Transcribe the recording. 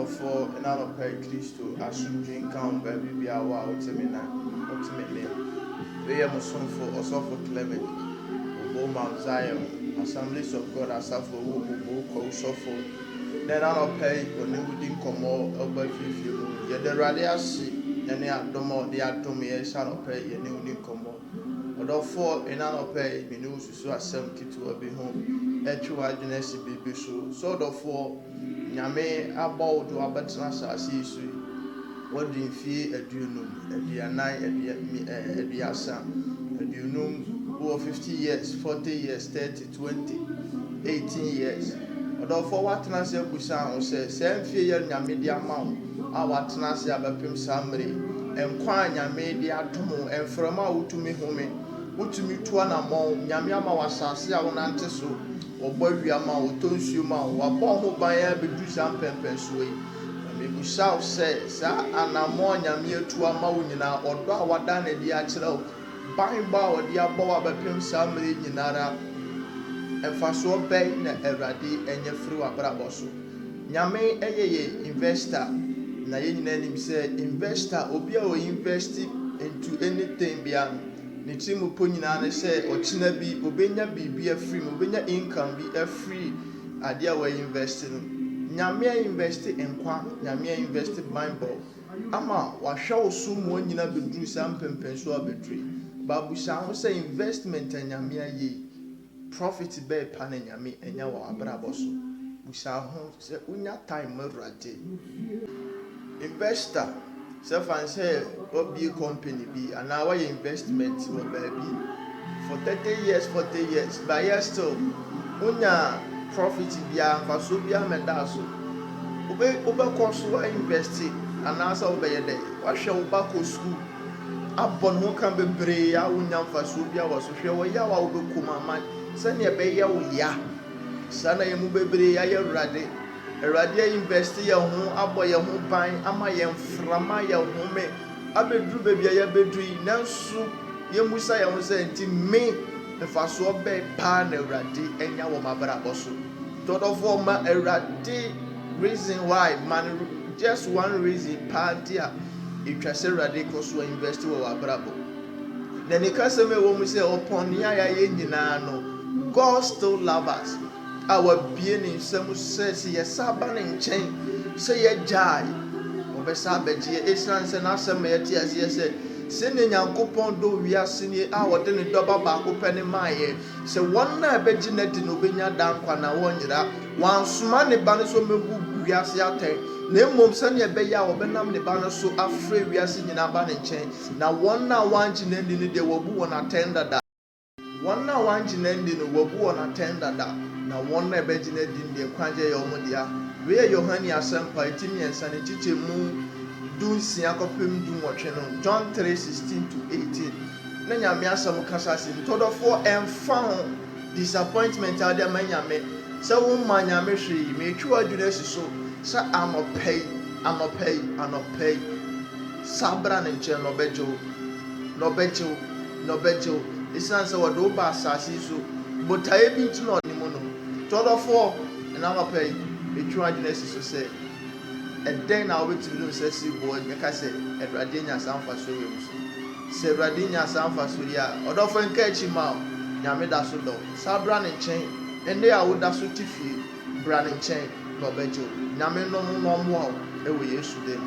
for another pay Christo, I should drink count baby be a while ultimately. We are Muslim for also for Clement, Obo Mount Zion, Assemblies of God, as for Obo Suffer. Then I'll pay when you didn't come all over 50. Yet the radiasi, and they are domo, they are to me, a son of pay, and you didn't come all. Although for another pay, we know so as some kid to be home, a true agency be so therefore. Nyame about to abatna sasi su wodi fie aduonum aduanan aduasa aduonum over 50 years 40 years 30 20 18 years odo for watna se busa ho se fie ye nyame di ama wo a watna se abapem samre enkwa nyame di adomo enframa wutumi home wutumi tuwa na mo nyame ama wasase a wonante so Obowi ama otonsuo ma wabɔ ho ban ya bedu sam pempenso yi me busa se sa anamo nyame atu ama wo nyina odo a wada na di akyerɛ wo ban ba wo di abɔ wa bepem samre nyinara emfaso bɛn na Awurade enye firi wa brabɔ so nyame eyeye investor na ye nyina nim sɛ investor obi a o invest into anything bia ne timu po nyina ne sɛ ɔkyena bi obenya biribi afiri mu obenya income bi afiri ade a wa invest no nyame invest nkwa nyame invest bible ama wahwɛ wo so mu nyina beduru sam pempenso abedure babusa ho sɛ investment nyame ayi profit be pa na nyame enya wa abrabɔ so busa ho sɛ unya time Awurade investor so fancy obi company be and now investment will be for 30 years 40 years but yes still unya profit bia faso bia meda so obe koso invest and also obe ye dey wahwe wo ba ko school abon ho kan bebre ya unya faso bia wo so hwe wo ya wa obe kuma man se ne be ye wo ya sana ye mu bebre ya ye Awurade invest ye ho abɔ ye ho ban ama ye mframa ye ho me abedru bebia ye bedui nanso ye musa ye ho sɛ nti me mfaso be pa na Awurade enya wo mabrabɔ so todofo ma Awurade reason why man just one reason pa dia etwa sɛ Awurade kɔ so invest wo mabrabɔ na ne kasa me wo mu sɛ upon ya ye nyina no God still love us our being in some says yes saba ne nkyɛn sɛ yɛ gyae obɛsa abɛgye ɛsiane sɛ n'asɛm yɛ te aseɛ sɛ ne Nyankopɔn do wiase ne a wɔde ne dɔba baako pɛ ne maayɛ sɛ wɔn na ɛbɛgye ne di no obɛnya dankwa na wɔnyera wansoma ne ba no so mɛbu wiase atɛn na mmom sɛnea ɛbɛyɛ a wɔbɛnam ne ba no so afrɛ wiase nyinaa ba ne nkyɛn na wɔn na wɔangye ne di no deɛ wɔbu wɔn atɛn dada wɔn na wɔangye ne di no wɔbu wɔn atɛn dada na one na be gina din de kwanje ya omo dia we Yohane asempa etimi ensa ne chiche mu dunsia kopem dun wotwe no John 3:16 to 18 na nyame asem kasa se todofo emfa ho disappointment ade manyame se wo ma nyame hwe me twa adwuna siso sa amopei sabra ne nche no bejo isan se wodo ba asasi so botae bi tino ni mo no todofo na ma pay etwa adwene so se eden na obetimi no se si bo nyaka se Awurade nya sanfa so we mu se Awurade nya sanfa so ya odofo nka echi ma nyame da so do sabra ne nchen ende a woda so tifie bra ne nchen no bejo nyame no mo mo e we Yesu dem.